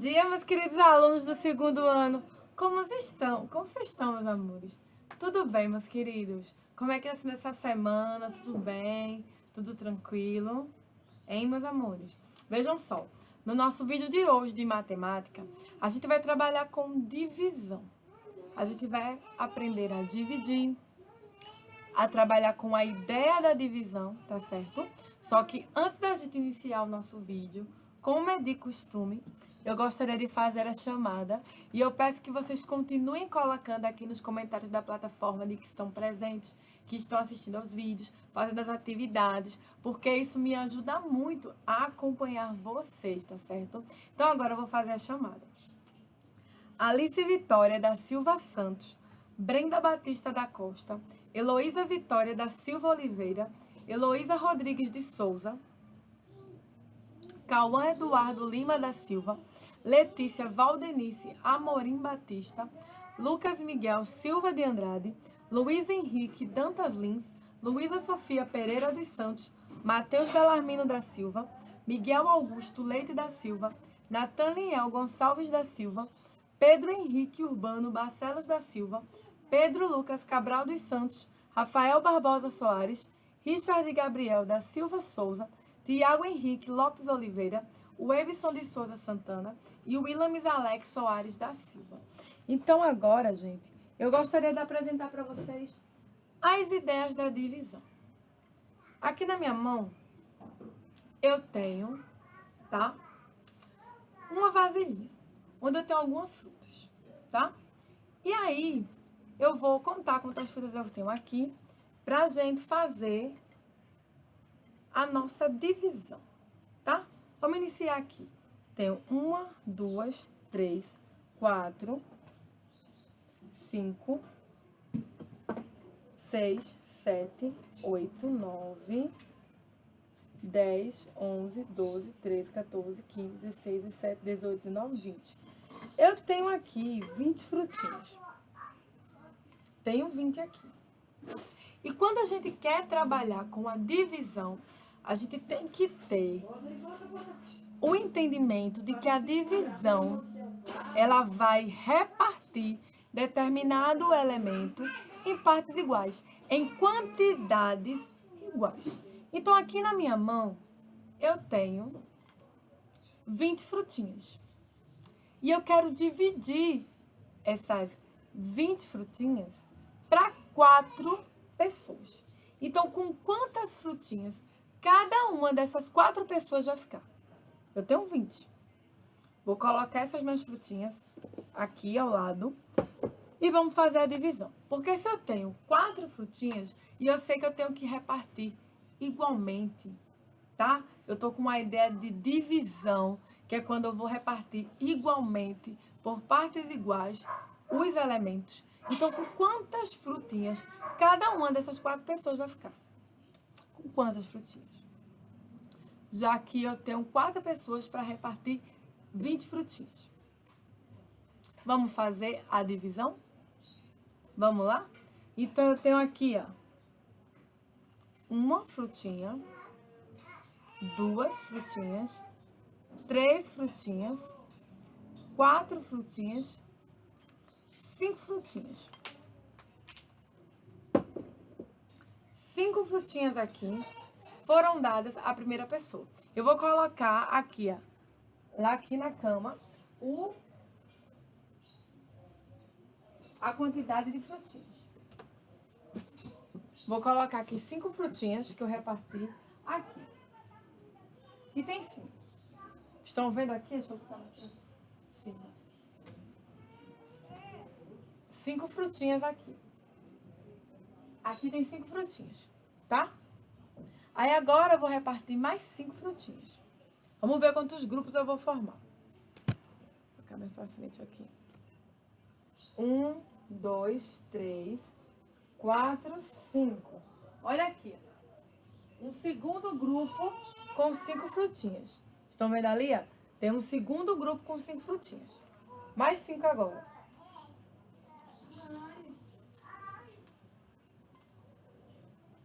dia, meus queridos alunos do segundo ano. Como vocês estão? Como vocês estão, meus amores? Tudo bem, meus queridos? Como é que é assim nessa semana? Tudo bem? Tudo tranquilo? Hein, meus amores? Vejam só, no nosso vídeo de hoje de matemática, a gente vai trabalhar com divisão. A gente vai aprender a dividir, a trabalhar com a ideia da divisão, tá certo? Só que antes da gente iniciar o nosso vídeo, como é de costume, eu gostaria de fazer a chamada e eu peço que vocês continuem colocando aqui nos comentários da plataforma de que estão presentes, que estão assistindo aos vídeos, fazendo as atividades, porque isso me ajuda muito a acompanhar vocês, tá certo? Então agora eu vou fazer a chamada. Alice Vitória da Silva Santos, Brenda Batista da Costa, Heloísa Vitória da Silva Oliveira, Heloísa Rodrigues de Souza, Cauã Eduardo Lima da Silva, Letícia Valdenice Amorim Batista, Lucas Miguel Silva de Andrade, Luiz Henrique Dantas Lins, Luísa Sofia Pereira dos Santos, Matheus Belarmino da Silva, Miguel Augusto Leite da Silva, Nathaniel Gonçalves da Silva, Pedro Henrique Urbano Barcelos da Silva, Pedro Lucas Cabral dos Santos, Rafael Barbosa Soares, Richard Gabriel da Silva Souza, Tiago Henrique Lopes Oliveira, o Evison de Souza Santana e o Willamis Alex Soares da Silva. Então agora, gente, eu gostaria de apresentar para vocês as ideias da divisão. Aqui na minha mão, eu tenho, tá? Uma vasilhinha, onde eu tenho algumas frutas, tá? E aí, eu vou contar quantas frutas eu tenho aqui, pra gente fazer a nossa divisão, tá? Vamos iniciar aqui. Tenho 1, 2, 3, 4, 5, 6, 7, 8, 9, 10, 11, 12, 13, 14, 15, 16, 17, 18, 19, 20. Eu tenho aqui 20 frutinhas. Tenho 20 aqui. E quando a gente quer trabalhar com a divisão, a gente tem que ter o entendimento de que a divisão, ela vai repartir determinado elemento em partes iguais, em quantidades iguais. Então, aqui na minha mão, eu tenho 20 frutinhas. E eu quero dividir essas 20 frutinhas para 4 pessoas. Então, com quantas frutinhas cada uma dessas 4 pessoas vai ficar? Eu tenho 20. Vou colocar essas minhas frutinhas aqui ao lado e vamos fazer a divisão. Porque se eu tenho 4 frutinhas e eu sei que eu tenho que repartir igualmente, tá? Eu tô com uma ideia de divisão, que é quando eu vou repartir igualmente por partes iguais os elementos. Então, com quantas frutinhas cada uma dessas 4 pessoas vai ficar? Com quantas frutinhas? Já que eu tenho 4 pessoas para repartir 20 frutinhas. Vamos fazer a divisão? Vamos lá? Então, eu tenho aqui, ó, uma frutinha, 2 frutinhas, 3 frutinhas, 4 frutinhas, 5 frutinhas. 5 frutinhas aqui foram dadas à primeira pessoa. Eu vou colocar aqui, ó, lá aqui na cama, a quantidade de frutinhas. Vou colocar aqui 5 frutinhas que eu reparti aqui. E tem 5. Estão vendo aqui? Deixa eu botar aqui. 5 frutinhas aqui. Aqui tem 5 frutinhas, tá? Aí agora eu vou repartir mais 5 frutinhas. Vamos ver quantos grupos eu vou formar. Vou colocar mais pra frente aqui. 1, 2, 3, 4, 5. Olha aqui. Um segundo grupo com 5 frutinhas. Estão vendo ali, ó? Tem um segundo grupo com 5 frutinhas. Mais 5 agora.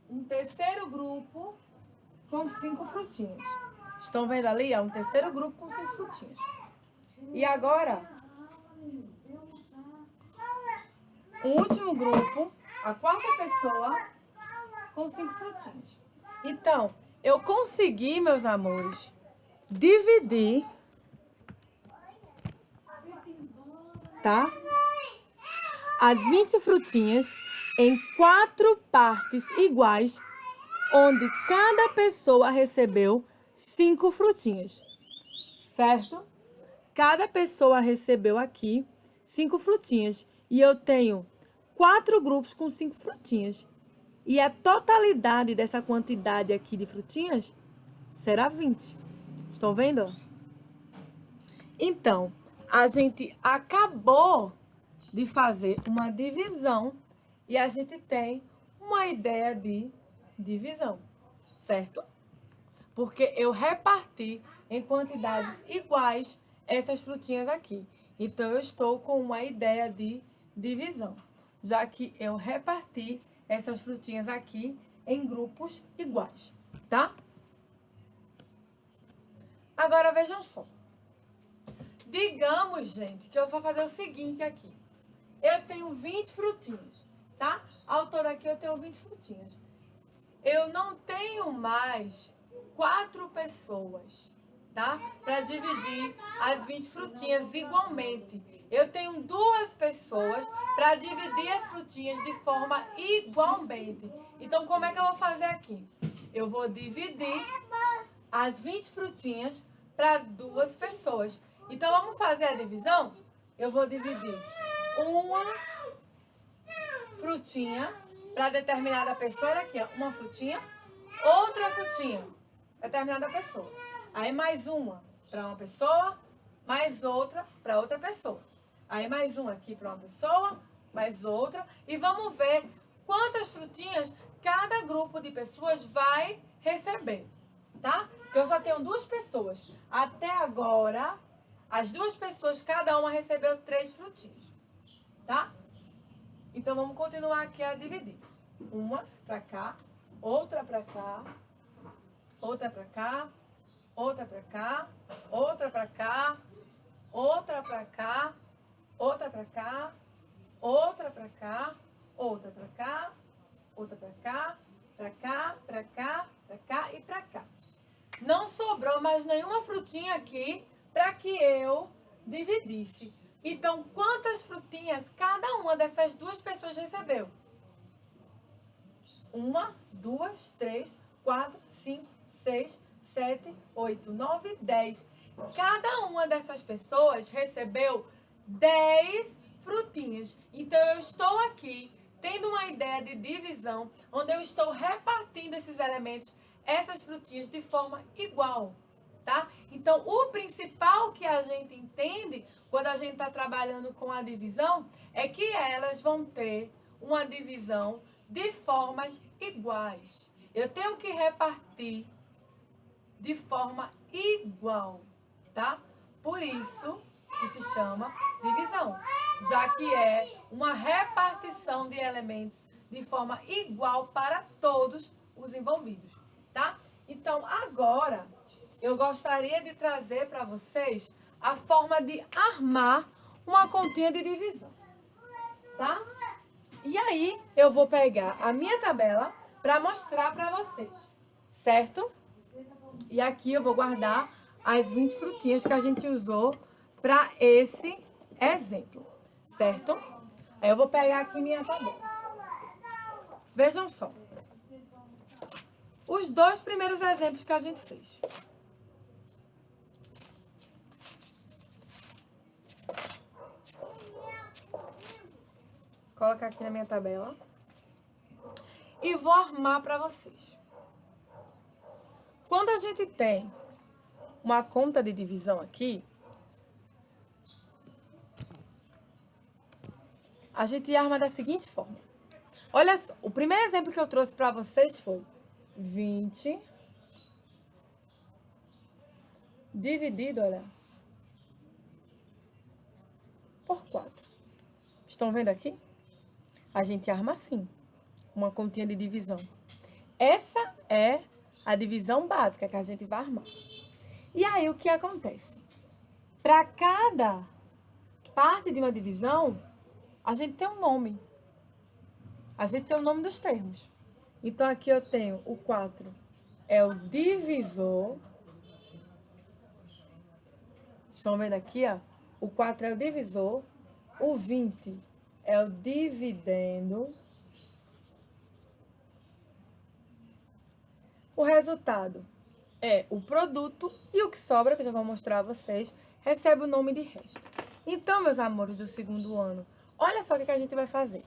Um terceiro grupo com 5 frutinhas. Estão vendo ali, ó? Um terceiro grupo com 5 frutinhas. E agora, o último grupo, a quarta pessoa, com 5 frutinhas. Então, eu consegui, meus amores, dividir, tá? As 20 frutinhas em 4 partes iguais, onde cada pessoa recebeu 5 frutinhas, certo? Cada pessoa recebeu aqui 5 frutinhas e eu tenho 4 grupos com 5 frutinhas. E a totalidade dessa quantidade aqui de frutinhas será 20. Estão vendo? Então, a gente acabou de fazer uma divisão e a gente tem uma ideia de divisão, certo? Porque eu reparti em quantidades iguais essas frutinhas aqui. Então, eu estou com uma ideia de divisão, já que eu reparti essas frutinhas aqui em grupos iguais, tá? Agora, vejam só. Digamos, gente, que eu vou fazer o seguinte aqui. Eu tenho 20 frutinhas, tá? Ao todo aqui eu tenho 20 frutinhas. Eu não tenho mais 4 pessoas, tá? Para dividir as 20 frutinhas igualmente. Eu tenho 2 pessoas para dividir as frutinhas de forma igualmente. Então, como é que eu vou fazer aqui? Eu vou dividir as 20 frutinhas para 2 pessoas. Então, vamos fazer a divisão? Eu vou dividir uma frutinha para determinada pessoa. Olha aqui, ó, uma frutinha, outra frutinha para determinada pessoa. Aí, mais uma para uma pessoa, mais outra para outra pessoa. Aí mais uma aqui para uma pessoa, mais outra. E vamos ver quantas frutinhas cada grupo de pessoas vai receber, tá? Porque eu só tenho 2 pessoas. Até agora, as 2 pessoas, cada uma recebeu 3 frutinhas, tá? Então, vamos continuar aqui a dividir. Uma para cá, outra para cá, outra para cá, outra para cá, outra para cá, outra para cá, outra para cá, outra para cá, outra para cá, outra para cá, para cá, para cá, para cá e para cá. Não sobrou mais nenhuma frutinha aqui para que eu dividisse. Então, quantas frutinhas cada uma dessas 2 pessoas recebeu? 1, 2, 3, 4, 5, 6, 7, 8, 9, 10. Cada uma dessas pessoas recebeu 10 frutinhas. Então, eu estou aqui tendo uma ideia de divisão, onde eu estou repartindo esses elementos, essas frutinhas, de forma igual, tá? Então, o principal que a gente entende quando a gente está trabalhando com a divisão é que elas vão ter uma divisão de formas iguais. Eu tenho que repartir de forma igual, tá? Por isso que se chama divisão, já que é uma repartição de elementos de forma igual para todos os envolvidos, tá? Então, agora, eu gostaria de trazer para vocês a forma de armar uma continha de divisão, tá? E aí, eu vou pegar a minha tabela para mostrar para vocês, certo? E aqui eu vou guardar as 20 frutinhas que a gente usou para esse exemplo, certo? Aí eu vou pegar aqui minha tabela. Vejam só. Os 2 primeiros exemplos que a gente fez. Colocar aqui na minha tabela. E vou armar para vocês. Quando a gente tem uma conta de divisão aqui, a gente arma da seguinte forma. Olha só, o primeiro exemplo que eu trouxe para vocês foi 20 dividido, olha, por 4. Estão vendo aqui? A gente arma assim, uma continha de divisão. Essa é a divisão básica que a gente vai armar. E aí, o que acontece? Para cada parte de uma divisão, a gente tem um nome. A gente tem o nome dos termos. Então, aqui eu tenho o 4 é o divisor. Estão vendo aqui, ó? O 4 é o divisor. O 20 é o dividendo. O resultado é o produto. E o que sobra, que eu já vou mostrar a vocês, recebe o nome de resto. Então, meus amores do segundo ano, olha só o que a gente vai fazer.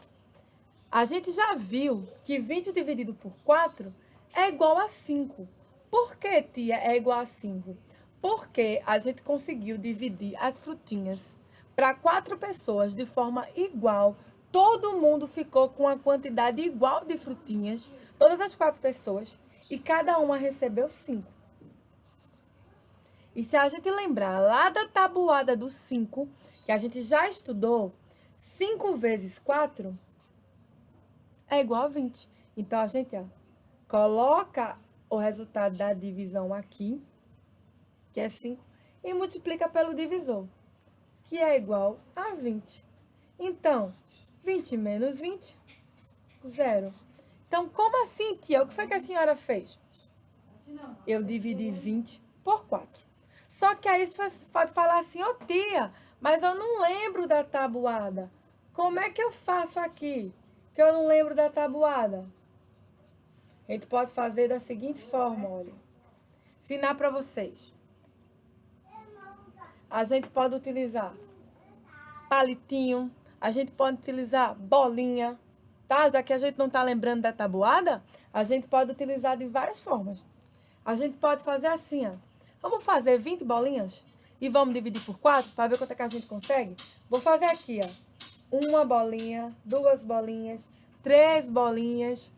A gente já viu que 20 dividido por 4 é igual a 5. Por que, tia, é igual a 5? Porque a gente conseguiu dividir as frutinhas para 4 pessoas de forma igual. Todo mundo ficou com a quantidade igual de frutinhas, todas as 4 pessoas, e cada uma recebeu 5. E se a gente lembrar lá da tabuada do 5, que a gente já estudou, 5 vezes 4 é igual a 20. Então, a gente, ó, coloca o resultado da divisão aqui, que é 5, e multiplica pelo divisor, que é igual a 20. Então, 20 menos 20, 0. Então, como assim, tia? O que foi que a senhora fez? Eu dividi 20 por 4. Só que aí você pode falar assim, ô tia, mas eu não lembro da tabuada. Como é que eu faço aqui? Que eu não lembro da tabuada. A gente pode fazer da seguinte forma, olha. Ensinar para vocês. A gente pode utilizar palitinho, a gente pode utilizar bolinha, tá? Já que a gente não está lembrando da tabuada, a gente pode utilizar de várias formas. A gente pode fazer assim, ó. Vamos fazer 20 bolinhas e vamos dividir por 4 para ver quanto é que a gente consegue? Vou fazer aqui, ó. 1 bolinha, 2 bolinhas, 3 bolinhas,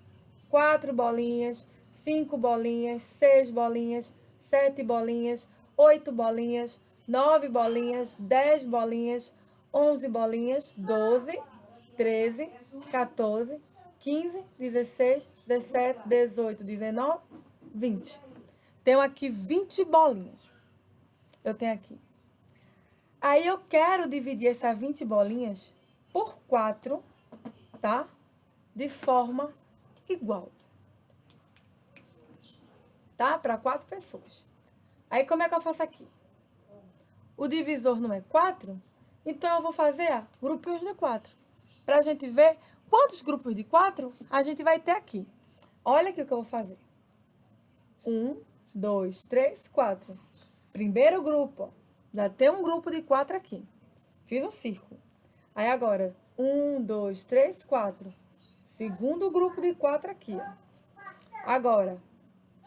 4 bolinhas, 5 bolinhas, 6 bolinhas, 7 bolinhas, 8 bolinhas, 9 bolinhas, 10 bolinhas, 11 bolinhas, 12, 13, 14, 15, 16, 17, 18, 19, 20. Tenho aqui 20 bolinhas. Eu tenho aqui. Aí eu quero dividir essas 20 bolinhas por 4, tá? De forma igual. Tá? Para 4 pessoas. Aí como é que eu faço aqui? O divisor não é 4, então eu vou fazer, ó, grupinhos de 4. Pra gente ver quantos grupos de 4 a gente vai ter aqui. Olha aqui o que eu vou fazer. 1, 2, 3, 4. Primeiro grupo, ó. Já tem um grupo de 4 aqui. Fiz um círculo. Aí agora, 1, 2, 3, 4. Segundo grupo de 4 aqui, ó. Agora,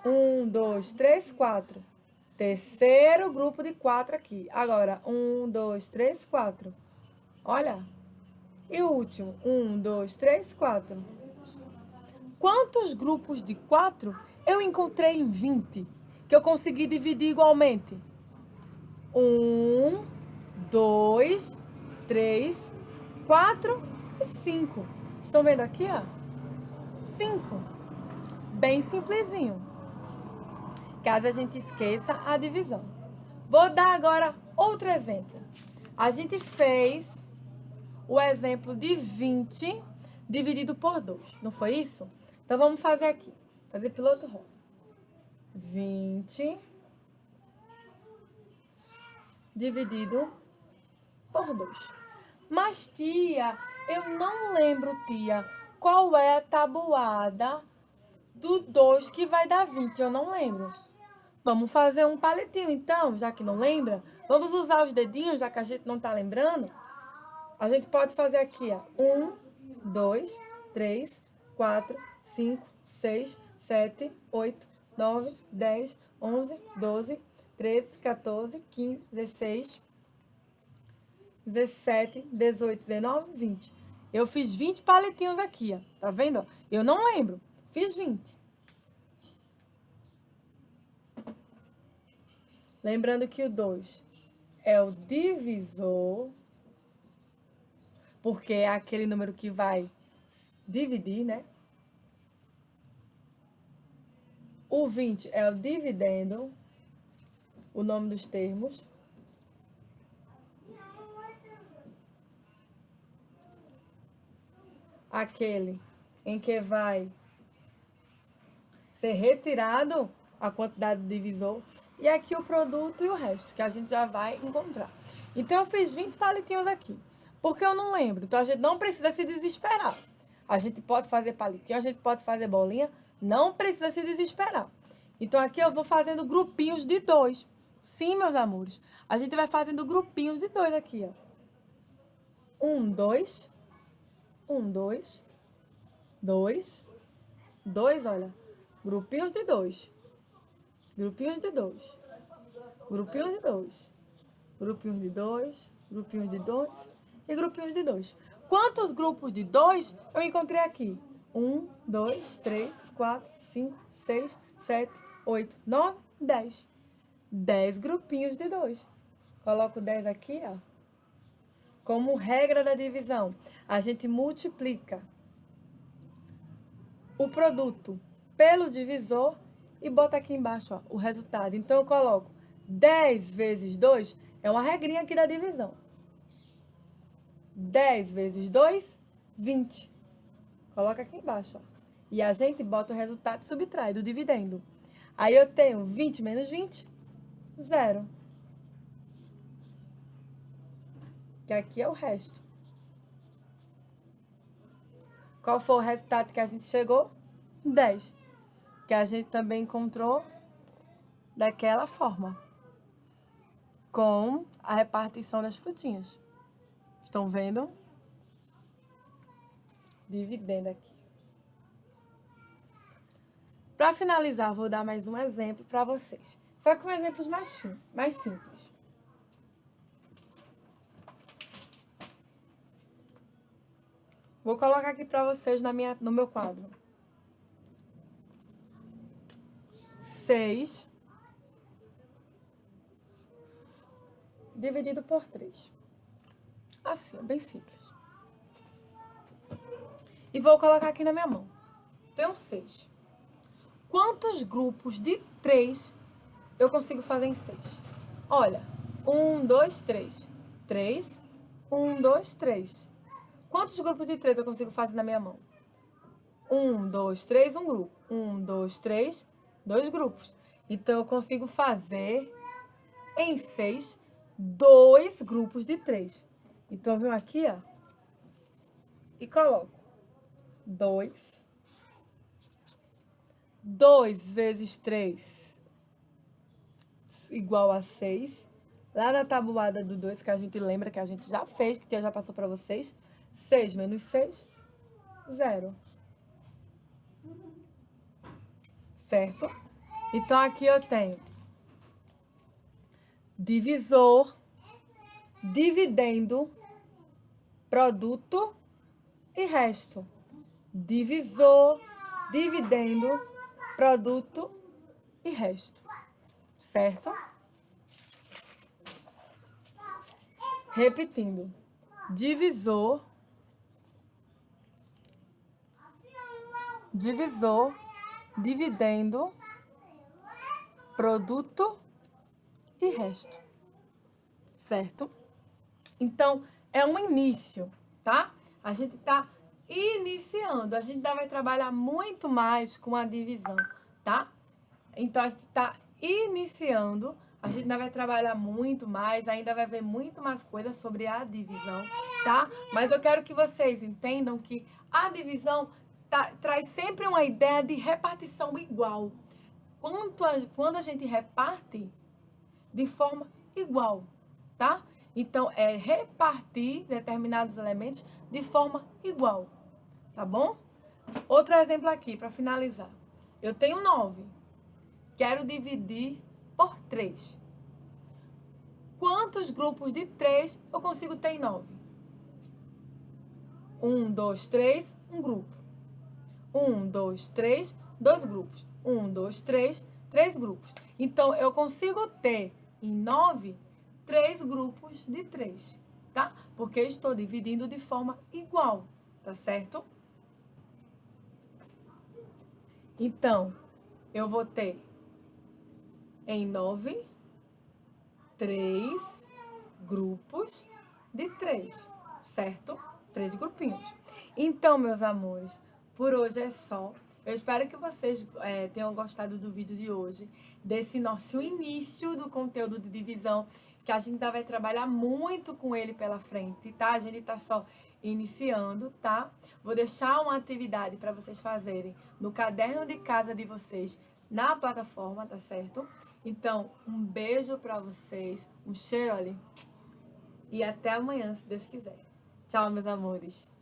1, 2, 3, 4. Terceiro grupo de 4 aqui. Agora, 1, 2, 3, 4. Olha. E o último, 1, 2, 3, 4. Quantos grupos de 4 eu encontrei em 20 que eu consegui dividir igualmente? 1, 2, 3, 4 e 5. Estão vendo aqui, ó? 5. Bem simplesinho. Caso a gente esqueça a divisão. Vou dar agora outro exemplo. A gente fez o exemplo de 20 dividido por 2. Não foi isso? Então, vamos fazer aqui. Fazer piloto rosa. 20 dividido por 2. Mas, tia, eu não lembro, tia, qual é a tabuada do 2 que vai dar 20. Eu não lembro. Vamos fazer um palitinho, então, já que não lembra. Vamos usar os dedinhos, já que a gente não tá lembrando. A gente pode fazer aqui, ó. 1, 2, 3, 4, 5, 6, 7, 8, 9, 10, 11, 12, 13, 14, 15, 16, 17, 18, 19, 20. Eu fiz 20 palitinhos aqui, ó. Tá vendo? Eu não lembro. Fiz 20. Lembrando que o 2 é o divisor, porque é aquele número que vai dividir, né? O 20 é o dividendo, o nome dos termos. aquele em que vai ser retirado a quantidade de divisor. E aqui o produto e o resto, que a gente já vai encontrar. Então, eu fiz 20 palitinhos aqui. Porque eu não lembro. Então, a gente não precisa se desesperar. A gente pode fazer palitinho, a gente pode fazer bolinha. Não precisa se desesperar. Então, aqui eu vou fazendo grupinhos de 2. Sim, meus amores. A gente vai fazendo grupinhos de 2 aqui, ó. 1, 2. 1, 2. 2. 2, olha. Grupinhos de 2. Grupinhos de 2. Grupinhos de 2. Grupinhos de 2. Grupinhos de 2. E grupinhos de 2. Quantos grupos de 2 eu encontrei aqui? 1, 2, 3, 4, 5, 6, 7, 8, 9, 10. 10 grupinhos de 2. Coloco 10 aqui, ó. Como regra da divisão, a gente multiplica o produto pelo divisor e bota aqui embaixo, ó, o resultado. Então, eu coloco 10 vezes 2, é uma regrinha aqui da divisão. 10 vezes 2, 20. Coloca aqui embaixo, ó. E a gente bota o resultado e subtrai do dividendo. Aí eu tenho 20 menos 20, 0. Que aqui é o resto. Qual foi o resultado que a gente chegou? 10. Que a gente também encontrou daquela forma. Com a repartição das frutinhas. Estão vendo? Dividendo aqui. Para finalizar, vou dar mais um exemplo para vocês. Só que com exemplos mais simples. Vou colocar aqui para vocês no meu quadro. 6 dividido por 3. Assim, é bem simples. E vou colocar aqui na minha mão. Tenho 6. Quantos grupos de 3 eu consigo fazer em 6? Olha, 1, 2, 3. 3, 1, 2, 3. Quantos grupos de 3 eu consigo fazer na minha mão? 1, 2, 3, um grupo. 1, 2, 3, 2 grupos. Então, eu consigo fazer em 6, 2 grupos de 3. Então, eu venho aqui, ó, e coloco 2. 2 vezes 3 igual a 6. Lá na tabuada do 2, que a gente lembra que a gente já fez, que já passou para vocês. 6 menos 6, 0. Certo? Então, aqui eu tenho divisor, dividendo, produto e resto. Divisor, dividendo, produto e resto. Certo? Repetindo. Divisor, dividendo, produto e resto. Certo? Então, é um início, tá? A gente tá iniciando. A gente ainda vai trabalhar muito mais com a divisão, tá? Então, a gente tá iniciando. A gente ainda vai trabalhar muito mais, ainda vai ver muito mais coisas sobre a divisão, tá? Mas eu quero que vocês entendam que a divisão traz sempre uma ideia de repartição igual. Quando a gente reparte de forma igual, tá? Então, é repartir determinados elementos de forma igual, tá bom? Outro exemplo aqui, para finalizar. Eu tenho 9. Quero dividir por 3. Quantos grupos de 3 eu consigo ter em 9? 1, 2, 3, um grupo. 1, 2, 3, 2 grupos. 1, 2, 3, 3 grupos. Então, eu consigo ter em 9, 3 grupos de 3, tá? Porque eu estou dividindo de forma igual, tá certo? Então, eu vou ter em 9, 3 grupos de 3, certo? 3 grupinhos. Então, meus amores, por hoje é só. Eu espero que vocês tenham gostado do vídeo de hoje, desse nosso início do conteúdo de divisão, que a gente ainda vai trabalhar muito com ele pela frente, tá? A gente tá só iniciando, tá? Vou deixar uma atividade para vocês fazerem no caderno de casa de vocês, na plataforma, tá certo? Então, um beijo para vocês, um cheiro ali, e até amanhã, se Deus quiser. Tchau, meus amores.